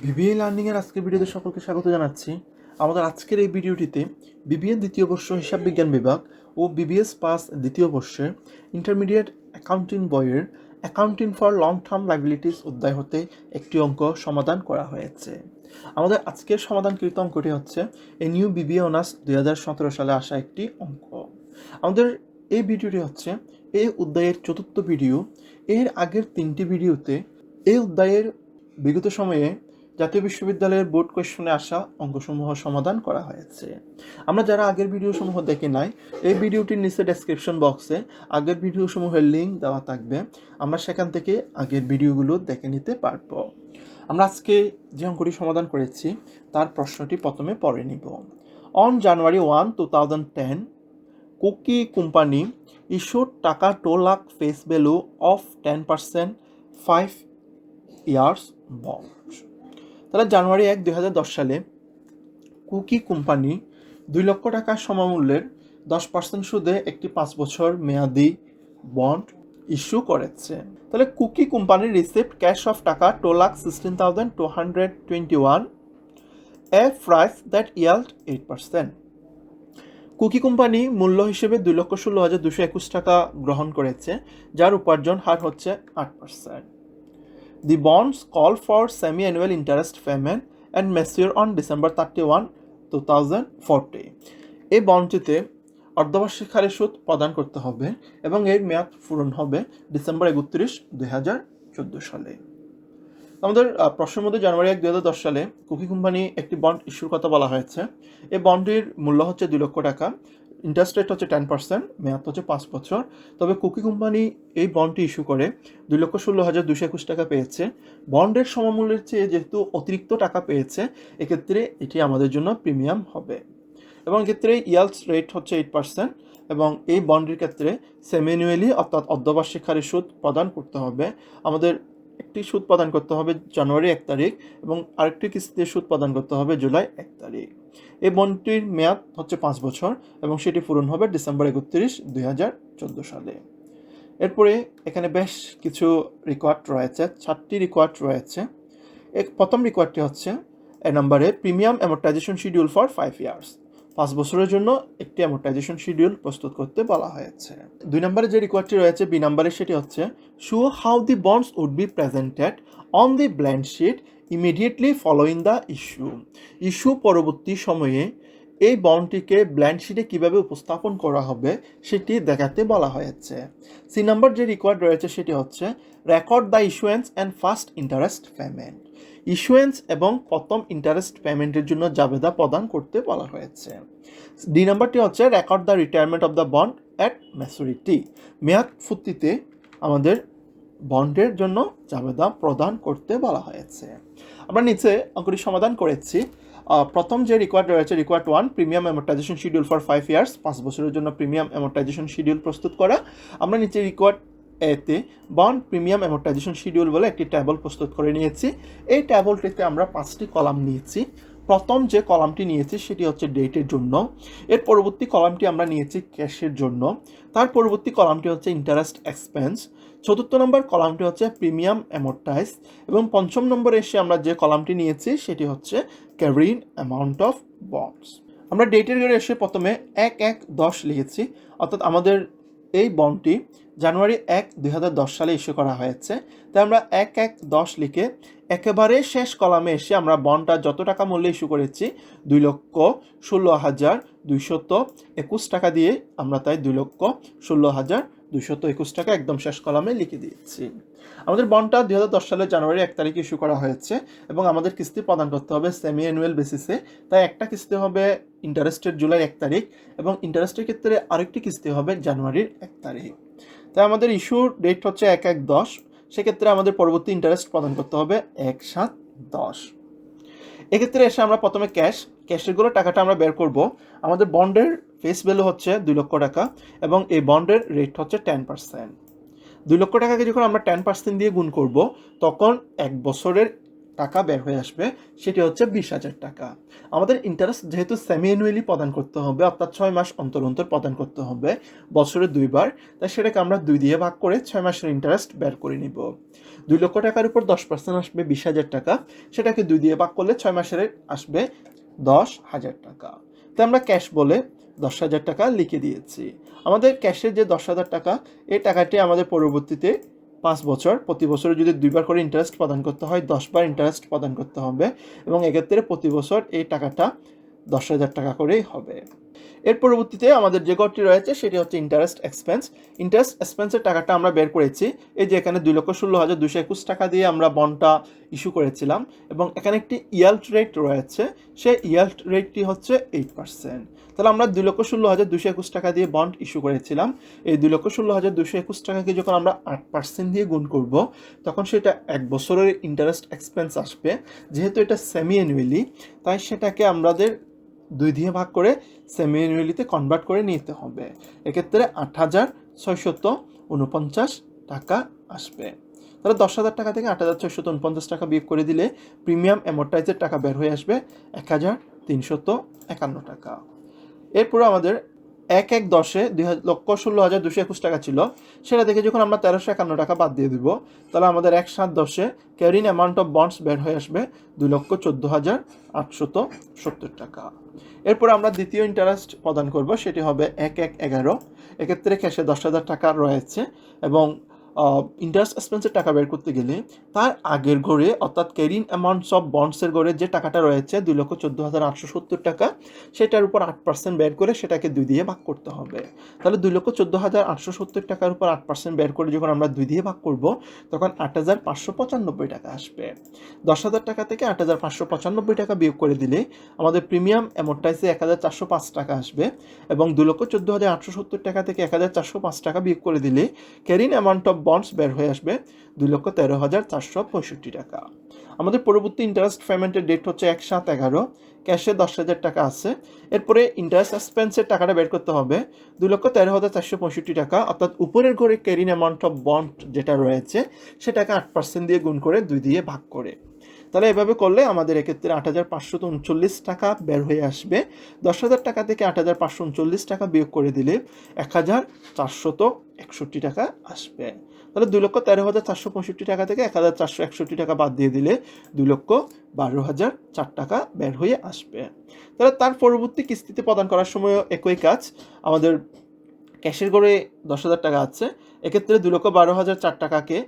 BBA learning এর আজকের ভিডিওতে সকলকে স্বাগত জানাচ্ছি। আমাদের আজকের এই ভিডিওটিতে বিবিএ দ্বিতীয় বর্ষ হিসাব বিজ্ঞান বিভাগ ও বিবিএস পাস দ্বিতীয় বর্ষের ইন্টারমিডিয়েট অ্যাকাউন্টিং বইয়ের accounting for long term liabilities অধ্যায় হতে একটি অঙ্ক সমাধান করা হয়েছে। আমাদের আজকের সমাধানকৃত অঙ্কটি হচ্ছে এ নিউ বিবিএ অনার্স 2017 সালে আসা একটি অঙ্ক। আমাদের এই ভিডিওটি হচ্ছে এই অধ্যায়ের চতুর্থ ভিডিও। এর আগের তিনটি ভিডিওতে এই অধ্যায়ের বিগত সময়ে জাতীয় বিশ্ববিদ্যালয়ের বোর্ড কোয়েশ্চনে আসা অঙ্কসমূহ সমাধান করা হয়েছে। আমরা যারা আগের ভিডিওসমূহ দেখে নাই, এই ভিডিওটির নিচে ডেসক্রিপশন বক্সে আগের ভিডিওসমূহের লিঙ্ক দেওয়া থাকবে, আমরা সেখান থেকে আগের ভিডিওগুলো দেখে নিতে পারবো। আমরা আজকে যে অঙ্কটি সমাধান করেছি তার প্রশ্নটি প্রথমে পড়ে নিব। On January 1, 2010, cookie company issued টাকা 2 lakh face value of 10% 5 years bond. তাহলে জানুয়ারি 1, 2010 সালে কুকি কোম্পানি 2 লক্ষ টাকা সমমূল্যের 10% সুদে একটি 5 বছর মেয়াদি বন্ড ইস্যু করেছে। তাহলে cookie company received cash of টাকা 2,16,221 a price that yield 8%। Cookie company মূল্য হিসেবে 2,16,221 টাকা গ্রহণ করেছে, যার উপার্জন হার হচ্ছে 8%। The bonds call for semi-annual interest payment and mature on December 31, 2040. এই বন্ডটিতে অর্ধবার্ষিক হারে সুদ প্রদান করতে হবে এবং এর মেয়াদ পূরণ হবে ডিসেম্বর 31, 2014 সালে। আমাদের প্রশ্নের মধ্যে জানুয়ারি 1, 2010 সালে কুকি কোম্পানি একটি বন্ড ইস্যুর কথা বলা হয়েছে। এই বন্ডটির মূল্য হচ্ছে 2 লক্ষ টাকা, ইন্টারেস্ট রেট হচ্ছে 10%, মেয়াদ হচ্ছে 5 বছর। তবে কুকি কোম্পানি এই বন্ডটি ইস্যু করে 2,16,221 টাকা পেয়েছে। বন্ডের সমমূল্যের চেয়ে যেহেতু অতিরিক্ত টাকা পেয়েছে, এক্ষেত্রে এটি আমাদের জন্য প্রিমিয়াম হবে এবং এক্ষেত্রে ইয়ালস রেট হচ্ছে 8% এবং এই বন্ডের ক্ষেত্রে সেমিঅ্যানুয়ালি অর্থাৎ অর্ধবার্ষিক হারে সুদ প্রদান করতে হবে। আমাদের একটি সুদ প্রদান করতে হবে জানুয়ারি 1 তারিখ এবং আরেকটি কিস্তিতে সুদ প্রদান করতে হবে জুলাই 1 তারিখ। এই বন্ডটির মেয়াদ হচ্ছে 5 বছর এবং সেটি পূরণ হবে ডিসেম্বর 31, 2014 সালে। এরপরে এখানে বেশ কিছু রিকোয়ার্ড রয়েছে, 4টি রিকোয়ার্ড রয়েছে। প্রথম রিকোয়ার্ডটি হচ্ছে এ নম্বরে premium amortization schedule for 5 years. 5 বছরের জন্য একটি অ্যামortization শিডিউল প্রস্তুত করতে বলা হয়েছে। 2 নম্বরে যে রিকোয়ার্ডটি রয়েছে বি নম্বরে, সেটি হচ্ছে show how the bonds would be presented on the balance sheet immediately following the issue পরবর্তী সময়ে এই বন্ডটিকে ব্যালেন্স শিটে কীভাবে উপস্থাপন করা হবে সেটি দেখাতে বলা হয়েছে। সি নম্বর যে রিকোয়ার্ড রয়েছে সেটি হচ্ছে record the issuance and first interest payment. Issuance এবং প্রথম ইন্টারেস্ট পেমেন্টের জন্য জাবেদা প্রদান করতে বলা হয়েছে। ডি নাম্বারটি হচ্ছে record the retirement of the bond at maturity. মেয়াদ ফুর্তিতে আমাদের বন্ডের জন্য জাবেদা প্রদান করতে বলা হয়েছে। আমরা নিচে অঙ্কটি সমাধান করেছি। প্রথম যে রিকোয়ার্ড রয়েছে required 1, premium amortization schedule for 5 years, 5 বছরের জন্য প্রিমিয়াম অ্যামortization শিডিউল প্রস্তুত করা। আমরা নিচে রিকোয়ার্ড এতে বন্ড প্রিমিয়াম অ্যামortization শিডিউল বলে একটি ট্যাবল প্রস্তুত করে নিয়েছি। এই ট্যাবলটিতে আমরা 5টি কলাম নিয়েছি। প্রথম যে কলামটি নিয়েছি সেটি হচ্ছে ডেটের জন্য, এর পরবর্তী কলামটি আমরা নিয়েছি ক্যাশের জন্য, তার পরবর্তী কলামটি হচ্ছে ইন্টারেস্ট এক্সপেন্স, চতুর্থ নম্বর কলামটি হচ্ছে প্রিমিয়াম অ্যামortize এবং পঞ্চম নম্বরে এসে আমরা যে কলামটি নিয়েছি সেটি হচ্ছে ক্যারিড অ্যামাউন্ট অফ বন্ডস। আমরা ডেটের ঘরে এসে প্রথমে 1/1/10 লিখেছি, অর্থাৎ আমাদের এই বন্ডটি জানুয়ারি 1, 2010 সালে ইস্যু করা হয়েছে। তাই আমরা 1/1/10 লিখে একেবারে শেষ কলামে এসে আমরা বন্ডটা যত টাকা মূল্যে ইস্যু করেছি 2,16,221 টাকা দিয়ে আমরা তাই 2,16,221 টাকা একদম শেষ কলামে লিখে দিয়েছি। আমাদের বন্ডটা 2010 সালের জানুয়ারি 1 তারিখে ইস্যু করা হয়েছে এবং আমাদের কিস্তি প্রদান করতে হবে সেমি অ্যানুয়াল বেসিসে। তাই একটা কিস্তি হবে ইন্টারেস্টের জুলাই 1 তারিখ এবং ইন্টারেস্টের ক্ষেত্রে আরেকটি কিস্তি হবে জানুয়ারির 1 তারিখ। তাই আমাদের ইস্যুর ডেট হচ্ছে 1/1/10, সেক্ষেত্রে আমাদের পরবর্তী ইন্টারেস্ট প্রদান করতে হবে 1/7/10। এক্ষেত্রে এসে আমরা প্রথমে ক্যাশেরগুলো টাকাটা আমরা বের করব। আমাদের বন্ডের ফেস ভ্যালু হচ্ছে 2 লক্ষ টাকা এবং এই বন্ডের রেট হচ্ছে 10%। 2 লক্ষ টাকাকে যখন আমরা 10% দিয়ে গুণ করব তখন 1 বছরের টাকা বের হয়ে আসবে, সেটি হচ্ছে 20,000 টাকা। আমাদের ইন্টারেস্ট যেহেতু সেমি অ্যানুয়ালি প্রদান করতে হবে, অর্থাৎ 6 মাস অন্তর অন্তর প্রদান করতে হবে, বছরে 2 বার, তাই সেটাকে আমরা 2 দিয়ে ভাগ করে 6 মাসের ইন্টারেস্ট বের করে নিব। 2 লক্ষ টাকার উপর 10% আসবে 20,000 টাকা, সেটাকে 2 দিয়ে ভাগ করলে 6 মাসের আসবে 10,000 টাকা। তো আমরা ক্যাশ বলে 10,000 টাকা লিখে দিয়েছি। আমাদের ক্যাশের যে 10,000 টাকা, এই টাকাটি আমাদের পরবর্তীতে 5 বছর, প্রতি বছরে যদি 2 বার করে ইন্টারেস্ট প্রদান করতে হয়, 10 বার ইন্টারেস্ট প্রদান করতে হবে, এবং এক্ষেত্রে প্রতি বছর এই টাকাটা 10,000 টাকা করেই হবে। এর পরবর্তীতে আমাদের যে ঘরটি রয়েছে সেটি হচ্ছে ইন্টারেস্ট এক্সপেন্স। ইন্টারেস্ট এক্সপেন্সের টাকাটা আমরা বের করেছি, এই যে এখানে 2,16,221 টাকা দিয়ে আমরা বন্ডটা ইস্যু করেছিলাম, এবং এখানে একটি ইয়েল্ড রেট রয়েছে, সেই ইয়েল্ড রেটটি হচ্ছে 8%। তাহলে আমরা 2,16,221 টাকা দিয়ে বন্ড ইস্যু করেছিলাম, এই 2,16,221 টাকাকে যখন আমরা 8% দিয়ে গুণ করব, তখন সেটা 1 বছরের ইন্টারেস্ট এক্সপেন্স আসবে। যেহেতু এটা সেমি অ্যানুয়ালি, তাই সেটাকে আমাদের 2 দিয়ে ভাগ করে সেমি অ্যানুয়ালিতে কনভার্ট করে নিতে হবে। এক্ষেত্রে 8,649 টাকা আসবে। তাহলে 10,000 টাকা থেকে 8,649 টাকা বিয়োগ করে দিলে প্রিমিয়াম অ্যামোর্টাইজের টাকা বের হয়ে আসবে 1,351 টাকা। এরপরে আমাদের 1/10-এ 2,16,221 টাকা ছিল, সেটা থেকে যখন আমরা 1,351 টাকা বাদ দিয়ে দিব, তাহলে আমাদের 1/7-10-এ ক্যারিং অ্যামাউন্ট অফ বন্ডস বের হয়ে আসবে 2,14,870 টাকা। এরপর আমরা দ্বিতীয় ইন্টারেস্ট প্রদান করব, সেটি হবে 1/11। এক্ষেত্রে ক্যাশে 10,000 টাকা রয়েছে, এবং ইন্টারেস্ট এক্সপেন্সের টাকা বের করতে গেলে তার আগের ঘরে, অর্থাৎ ক্যারিং অ্যামাউন্টস অফ বন্ডসের ঘরে যে টাকাটা রয়েছে 2,14,870 টাকা, সেটার উপর 8% বের করে সেটাকে 2 দিয়ে ভাগ করতে হবে। তাহলে 2,14,870 টাকার উপর 8% বের করে যখন আমরা 2 দিয়ে ভাগ করব, তখন 8,595 টাকা আসবে। 10,000 টাকা থেকে 8,595 টাকা বিয়োগ করে দিলে আমাদের প্রিমিয়াম অ্যামোর্টাইজে 1,405 টাকা আসবে, এবং 2,14,870 টাকা থেকে 1,405 টাকা বিয়োগ করে দিলে ক্যারিং অ্যামাউন্ট অফ বন্ডস বের হয়ে আসবে 2,13,465 টাকা। আমাদের পরবর্তী ইন্টারেস্ট পেমেন্টের ডেট হচ্ছে 1/7/11। ক্যাশে 10,000 টাকা আছে। এরপরে ইন্টারেস্ট এক্সপেন্সের টাকাটা বের করতে হবে 2,13,465 টাকা, অর্থাৎ উপরের ঘরে ক্যারিং অ্যামাউন্ট অফ বন্ড যেটা রয়েছে সেটাকে 8% দিয়ে গুণ করে 2 দিয়ে ভাগ করে। তাহলে এভাবে করলে আমাদের এক্ষেত্রে 8,539 টাকা বের হয়ে আসবে। 10,000 টাকা থেকে 8,539 টাকা বিয়োগ করে দিলে 1,461 টাকা আসবে। তাহলে 2,13,465 টাকা থেকে 1,461 টাকা বাদ দিয়ে দিলে 2,12,004 টাকা বের হয়ে আসবে। তাহলে তার পরবর্তী কিস্তিতে প্রদান করার সময় একই কাজ, আমাদের ক্যাশের ঘরে 10,000 টাকা আছে, এক্ষেত্রে 2,12,004 টাকাকে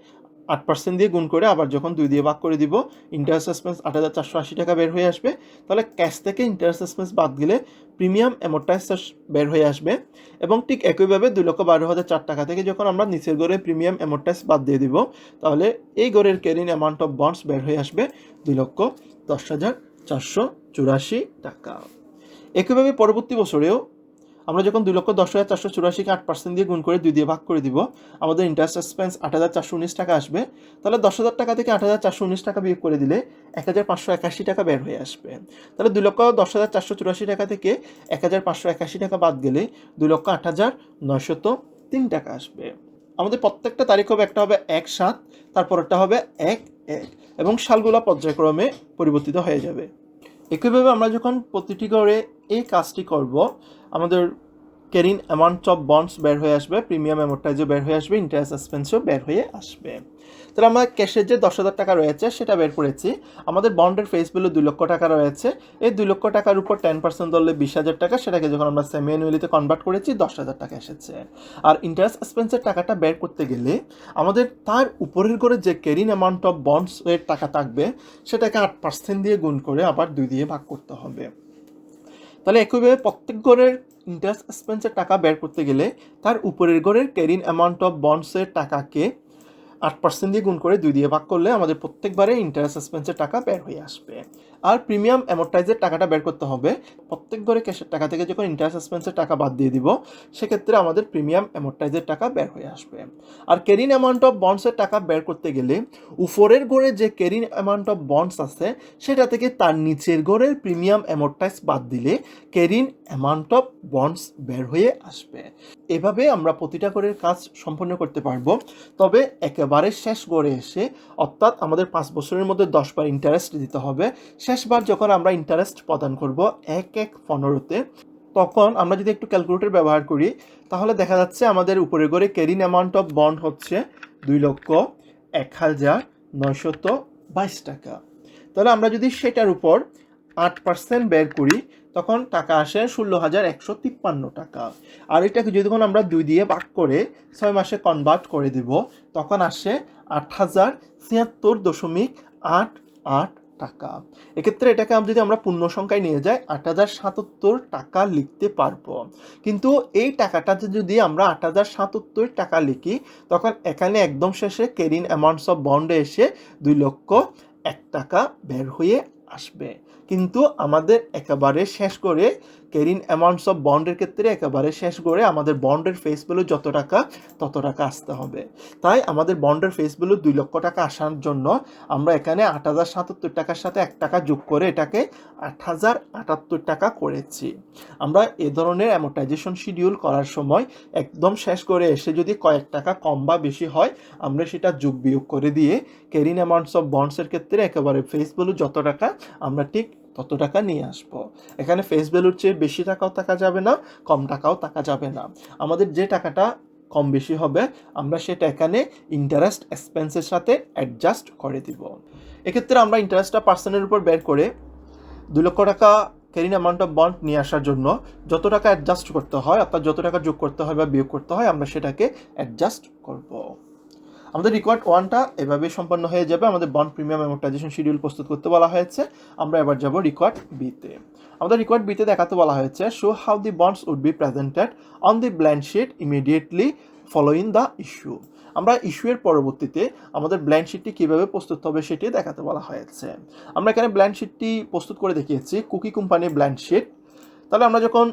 8% দিয়ে গুণ করে আবার যখন 2 দিয়ে ভাগ করে দিব, ইন্টারেস্ট এক্সপেন্স 8,480 টাকা বের হয়ে আসবে। তাহলে ক্যাশ থেকে ইন্টারেস্ট এক্সপেন্স বাদ দিলে প্রিমিয়াম অ্যামোর্টাইজ বের হয়ে আসবে, এবং ঠিক একইভাবে 2,12,004 টাকা থেকে যখন আমরা নিচের ঘরে প্রিমিয়াম অ্যামোর্টাইজ বাদ দিয়ে দিব, তাহলে এই ঘরের ক্যারিং অ্যামাউন্ট অফ বন্ডস বের হয়ে আসবে 2,10,484 টাকা। একইভাবে পরবর্তী বছরেও আমরা যখন 2,10,484কে 8% দিয়ে গুণ করে 2 দিয়ে ভাগ করে দিব, আমাদের ইন্টারেস্ট এক্সপেন্স 8,419 টাকা আসবে। তাহলে 10,000 টাকা থেকে 8,419 টাকা বিয়োগ করে দিলে 1,581 টাকা বের হয়ে আসবে। তাহলে 2,10,484 টাকা থেকে 1,581 টাকা বাদ গেলে 2,08,903 টাকা আসবে। আমাদের প্রত্যেকটা তারিখ হবে, একটা হবে 1/7, তারপরটা হবে 1/1, এবং সালগুলা পর্যায়ক্রমে পরিবর্তিত হয়ে যাবে। একইভাবে আমরা যখন প্রতিটি ঘরে এই কাজটি করব, আমাদের ক্যারিং অ্যামাউন্ট অফ বন্ডস বের হয়ে আসবে, প্রিমিয়াম অ্যামোর্টাইজও বের হয়ে আসবে, ইন্টারেস্ট এক্সপেন্সও বের হয়ে আসবে। তাহলে আমরা ক্যাশের যে 10,000 টাকা রয়েছে সেটা বের করেছি। আমাদের বন্ডের ফেস ভ্যালু 2 লক্ষ টাকা রয়েছে, এই 2 লক্ষ টাকার উপর 10% ধরলে 20,000 টাকা, সেটাকে যখন আমরা সেমি অ্যানুয়ালিতে কনভার্ট করেছি 10,000 টাকা এসেছে। আর ইন্টারেস্ট এক্সপেন্সের টাকাটা বের করতে গেলে আমাদের তার উপরের করে যে ক্যারিং অ্যামাউন্ট অফ বন্ডস এর টাকা থাকবে সেটাকে 8% দিয়ে গুণ করে আবার 2 দিয়ে ভাগ করতে হবে। তাহলে একইভাবে প্রত্যেক ঘরের ইন্টারেস্ট এক্সপেন্সের টাকা বের করতে গেলে তার উপরের ঘরের ক্যারিং অ্যামাউন্ট অফ বন্ডসের টাকাকে 8% দিয়ে গুণ করে 2 দিয়ে ভাগ করলে আমাদের প্রত্যেকবারে ইন্টারেস্ট এক্সপেন্সের টাকা বের হয়ে আসবে। আর প্রিমিয়াম অ্যামোর্টাইজের টাকাটা বের করতে হবে, প্রত্যেক ঘরে ক্যাশের টাকা থেকে যখন ইন্টারেস্ট এক্সপেন্সের টাকা বাদ দিয়ে দিব, সেক্ষেত্রে আমাদের প্রিমিয়াম অ্যামোর্টাইজের টাকা বের হয়ে আসবে। আর ক্যারিং অ্যামাউন্ট অফ বন্ডসের টাকা বের করতে গেলে উপরের ঘরে যে ক্যারিং অ্যামাউন্ট অফ বন্ডস আছে সেটা থেকে তার নিচের ঘরের প্রিমিয়াম অ্যামোর্টাইজ বাদ দিলে ক্যারিং অ্যামাউন্ট অফ বন্ডস বের হয়ে আসবে। এভাবে আমরা প্রতিটা করের কাজ সম্পন্ন করতে পারবো। তবে একেবারে শেষ গড়ে এসে, অর্থাৎ আমাদের 5 বছরের মধ্যে 10 বার ইন্টারেস্ট দিতে হবে। শেষবার যখন আমরা ইন্টারেস্ট প্রদান করব 1/15-তে, তখন আমরা যদি একটু ক্যালকুলেটর ব্যবহার করি তাহলে দেখা যাচ্ছে আমাদের উপরের গড়ে ক্যারিং অ্যামাউন্ট অফ বন্ড হচ্ছে 2,01,922 টাকা। তাহলে আমরা যদি সেটার উপর 8% বের করি তখন টাকা আসে 16,153 টাকা। আর এটাকে যদি আমরা 2 দিয়ে ভাগ করে 6 মাসে কনভার্ট করে দিব তখন আসে 8,076.88 টাকা। এক্ষেত্রে এটাকে যদি আমরা পূর্ণ সংখ্যায় নিয়ে যাই 8,077 টাকা লিখতে পারবো। কিন্তু এই টাকাটা যদি আমরা 8,077 টাকা লিখি তখন এখানে একদম শেষে ক্যারিং অ্যামাউন্টস অফ বন্ডে এসে 2,01,000 টাকা বের হয়ে আসবে। কিন্তু আমাদের একেবারে শেষ করে ক্যারিং অ্যামাউন্টস অফ বন্ডের ক্ষেত্রে একেবারে শেষ করে আমাদের বন্ডের ফেস ভ্যালু যত টাকা তত টাকা আসতে হবে। তাই আমাদের বন্ডের ফেস ভ্যালু 2 লক্ষ টাকা আসার জন্য আমরা এখানে 8,077 টাকার সাথে 1 টাকা যোগ করে এটাকে 8,078 টাকা করেছি। আমরা এ ধরনের অ্যামোর্টাইজেশন শিডিউল করার সময় একদম শেষ করে এসে যদি কয়েক টাকা কম বা বেশি হয় আমরা সেটা যোগ বিয়োগ করে দিয়ে ক্যারিং অ্যামাউন্টস অফ বন্ডসের ক্ষেত্রে একেবারে ফেস ভ্যালু যত টাকা আমরা ঠিক তত টাকা নিয়ে আসবো। এখানে ফেস ভ্যালুর চেয়ে বেশি টাকাও টাকা যাবে না, কম টাকাও টাকা যাবে না। আমাদের যে টাকাটা কম বেশি হবে আমরা সেটা এখানে ইন্টারেস্ট এক্সপেন্সের সাথে অ্যাডজাস্ট করে দিব। এক্ষেত্রে আমরা ইন্টারেস্টটা পার্সেন্টের উপর বের করে 2 লক্ষ টাকা ক্যারিং অ্যামাউন্ট অফ বন্ড নিয়ে আসার জন্য যত টাকা অ্যাডজাস্ট করতে হয়, অর্থাৎ যত টাকা যোগ করতে হয় বা বিয়োগ করতে হয় আমরা সেটাকে অ্যাডজাস্ট করব। আমাদের রিকোয়ার্ড 1টা এভাবে সম্পন্ন হয়ে যাবে। আমাদের বন্ড প্রিমিয়াম অ্যামোর্টাইজেশন শিডিউল প্রস্তুত করতে বলা হয়েছে। আমরা এবার যাব রিকোয়ার্ড বিতে। আমাদের রিকোয়ার্ড বিতে দেখাতে বলা হয়েছে show how the bonds would be presented on the blank sheet immediately following the issue. আমরা ইস্যুয়ের পরবর্তীতে আমাদের ব্ল্যাঙ্ক শিটটি কীভাবে প্রস্তুত হবে সেটি দেখাতে বলা হয়েছে। আমরা এখানে ব্ল্যাঙ্ক শিটটি প্রস্তুত করে দেখিয়েছি, কুকি কোম্পানির ব্ল্যাঙ্ক শিট। তাহলে আমরা যখন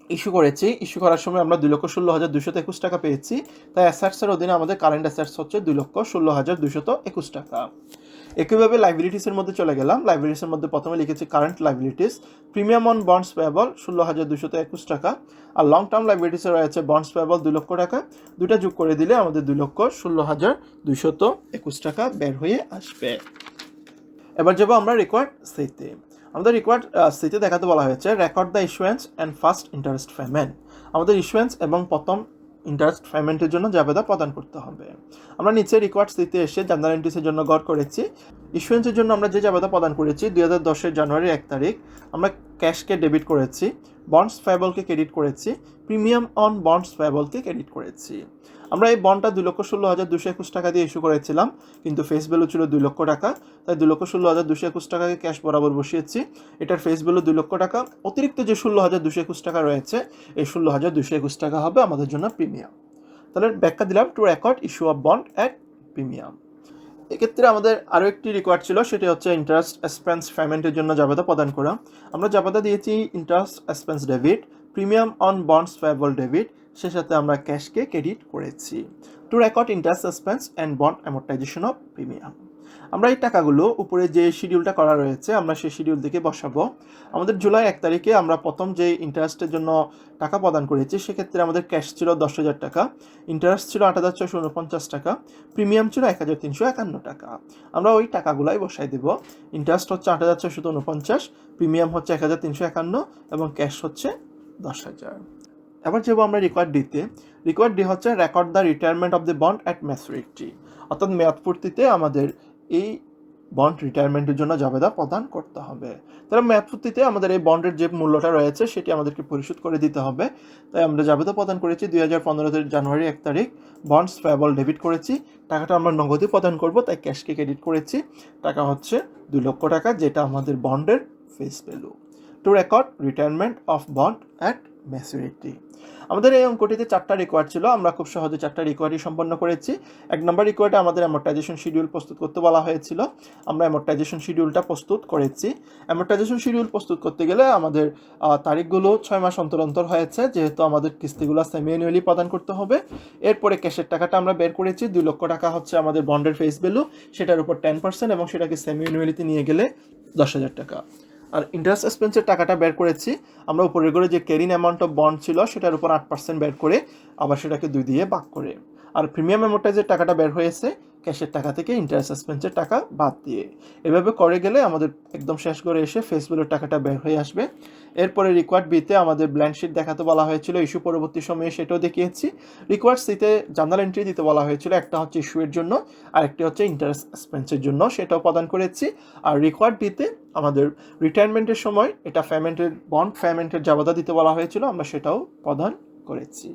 ইস্যু করেছি, ইস্যু করার সময় আমরা 2,16,221 টাকা পেয়েছি। তাই অ্যাসেটসের অধীনে আমাদের কারেন্ট অ্যাসেটস হচ্ছে 2,16,221 টাকা। একইভাবে লাইবিলিটিসের মধ্যে চলে গেলাম। লাইবিলিটিসের মধ্যে প্রথমে লিখেছি current liabilities, premium on bonds payable 16,221 টাকা, আর লং টার্ম লাইবিলিটিসে রয়েছে বন্ডস পেয়েবল 2 লক্ষ টাকা। দুটা যোগ করে দিলে আমাদের 2,16,221 টাকা বের হয়ে আসবে। এবার যাবো আমরা রিকোয়ার্ড সিতে। আমাদের রিকোয়ার্ড সিতে দেখাতে বলা হয়েছে record the issuance and first interest payment. আমাদের ইস্যুয়েন্স এবং প্রথম ইন্টারেস্ট পেমেন্টের জন্য জাবেদা প্রদান করতে হবে। আমরা নিচে রিকোয়ার্ড সিতে এসে জার্নাল এন্ট্রিসের জন্য গড় করেছি। ইস্যুয়েন্সের জন্য আমরা যে জাবেদা প্রদান করেছি 2010 জানুয়ারি 1 তারিখ আমরা ক্যাশকে ডেবিট করেছি, বন্ডস পেয়েবলকে ক্রেডিট করেছি, প্রিমিয়াম অন বন্ডস পেয়েবলকে ক্রেডিট করেছি। আমরা এই বন্ডটা 2,16,221 টাকা দিয়ে ইস্যু করেছিলাম, কিন্তু ফেস ভ্যালু ছিল 2 লক্ষ টাকা। তাই 2,16,221 টাকাকে ক্যাশ বরাবর বসিয়েছি। এটার ফেস ভ্যালু 2 লক্ষ টাকা। অতিরিক্ত যে 16,221 টাকা রয়েছে এই 16,221 টাকা হবে আমাদের জন্য প্রিমিয়াম। তাহলে ব্যাখ্যা দিলাম two record issue of bond at premium. এক্ষেত্রে আমাদের আরও একটি রিকোয়ার্ড ছিল, সেটি হচ্ছে ইন্টারেস্ট এক্সপেন্স পেমেন্টের জন্য জাবেদা প্রদান করা। আমরা জাবেদা দিয়েছি interest expense debit, premium on bonds payable debit, সে সাথে আমরা ক্যাশকে ক্রেডিট করেছি। To record interest expense and bond amortization of premium. আমরা এই টাকাগুলো উপরে যে শিডিউলটা করা রয়েছে আমরা সেই শিডিউল থেকে বসাবো। আমাদের জুলাই 1 তারিখে আমরা প্রথম যে ইন্টারেস্টের জন্য টাকা প্রদান করেছি সেক্ষেত্রে আমাদের ক্যাশ ছিল 10,000 টাকা, ইন্টারেস্ট ছিল 8,649 টাকা, প্রিমিয়াম ছিল 1,351 টাকা। আমরা ওই টাকাগুলাই বসাই দেব। ইন্টারেস্ট হচ্ছে 8,649, প্রিমিয়াম হচ্ছে 1,351 এবং ক্যাশ হচ্ছে 10,000। এবার যাবো আমরা রিকোয়ার্ড ডিতে। রিকোয়ার্ড ডি হচ্ছে record the retirement of the bond at maturity, অর্থাৎ মেয়াদ পূর্তিতে আমাদের এই বন্ড রিটায়ারমেন্টের জন্য জাবেদা প্রদান করতে হবে। তাহলে মেয়াদ পূর্তিতে আমাদের এই বন্ডের যে মূল্যটা রয়েছে সেটি আমাদেরকে পরিশোধ করে দিতে হবে। তাই আমরা জাবেদা প্রদান করেছি 2015 জানুয়ারি 1 তারিখ, বন্ডস পেয়েবল ডেবিট করেছি, টাকাটা আমরা নগদে প্রদান করব তাই ক্যাশকে ক্রেডিট করেছি। টাকা হচ্ছে 2 লক্ষ টাকা, যেটা আমাদের বন্ডের face value. Two record retirement of bond at maturity. আমাদের এই অঙ্কটিতে 4টা রিকোয়ার্ড ছিল, আমরা খুব সহজে 4টা রিকোয়ার্ডই সম্পন্ন করেছি। 1 নম্বর রিকোয়ার্ডে আমাদের অ্যামোর্টাইজেশন শিডিউল প্রস্তুত করতে বলা হয়েছিল, আমরা অ্যামোর্টাইজেশন শিডিউলটা প্রস্তুত করেছি। অ্যামোর্টাইজেশন শিডিউল প্রস্তুত করতে গেলে আমাদের তারিখগুলো 6 মাস অন্তর অন্তর হয়েছে, যেহেতু আমাদের কিস্তিগুলো সেমি অ্যানুয়ালি প্রদান করতে হবে। এরপরে ক্যাশের টাকাটা আমরা বের করেছি, 2 লক্ষ টাকা হচ্ছে আমাদের বন্ডের ফেস ভ্যালু, সেটার উপর 10% এবং সেটাকে সেমি অ্যানুয়ালিতে নিয়ে গেলে 10,000 টাকা। আর ইন্টারেস্ট এক্সপেন্সের টাকাটা বের করেছি আমরা উপরের করে যে ক্যারিং অ্যামাউন্ট অফ বন্ড ছিল সেটার উপর 8% বের করে আবার সেটাকে 2 দিয়ে ভাগ করে। আর প্রিমিয়াম অ্যামোর্টাইজের টাকাটা বের হয়েছে ক্যাশের টাকা থেকে ইন্টারেস্ট এক্সপেন্সের টাকা বাদ দিয়ে। এভাবে করে গেলে আমাদের একদম শেষ করে এসে ফেস ভ্যালুর টাকাটা বের হয়ে আসবে। এরপরে রিকোয়ার্ড বিতে আমাদের ব্ল্যাঙ্ক শিট দেখাতে বলা হয়েছিল, ইস্যু পরবর্তী সময়ে সেটাও দেখিয়েছি। রিকোয়ার্ড সিতে জার্নাল এন্ট্রি দিতে বলা হয়েছিল, একটা হচ্ছে ইস্যুয়ের জন্য আরেকটি হচ্ছে ইন্টারেস্ট এক্সপেন্সের জন্য, সেটাও প্রদান করেছি। আর রিকোয়ার্ড বিতে আমাদের রিটায়ারমেন্টের সময় এটা পেমেন্টের বন্ড পেমেন্টের জাবাদা দিতে বলা হয়েছিল, আমরা সেটাও প্রদান করেছি।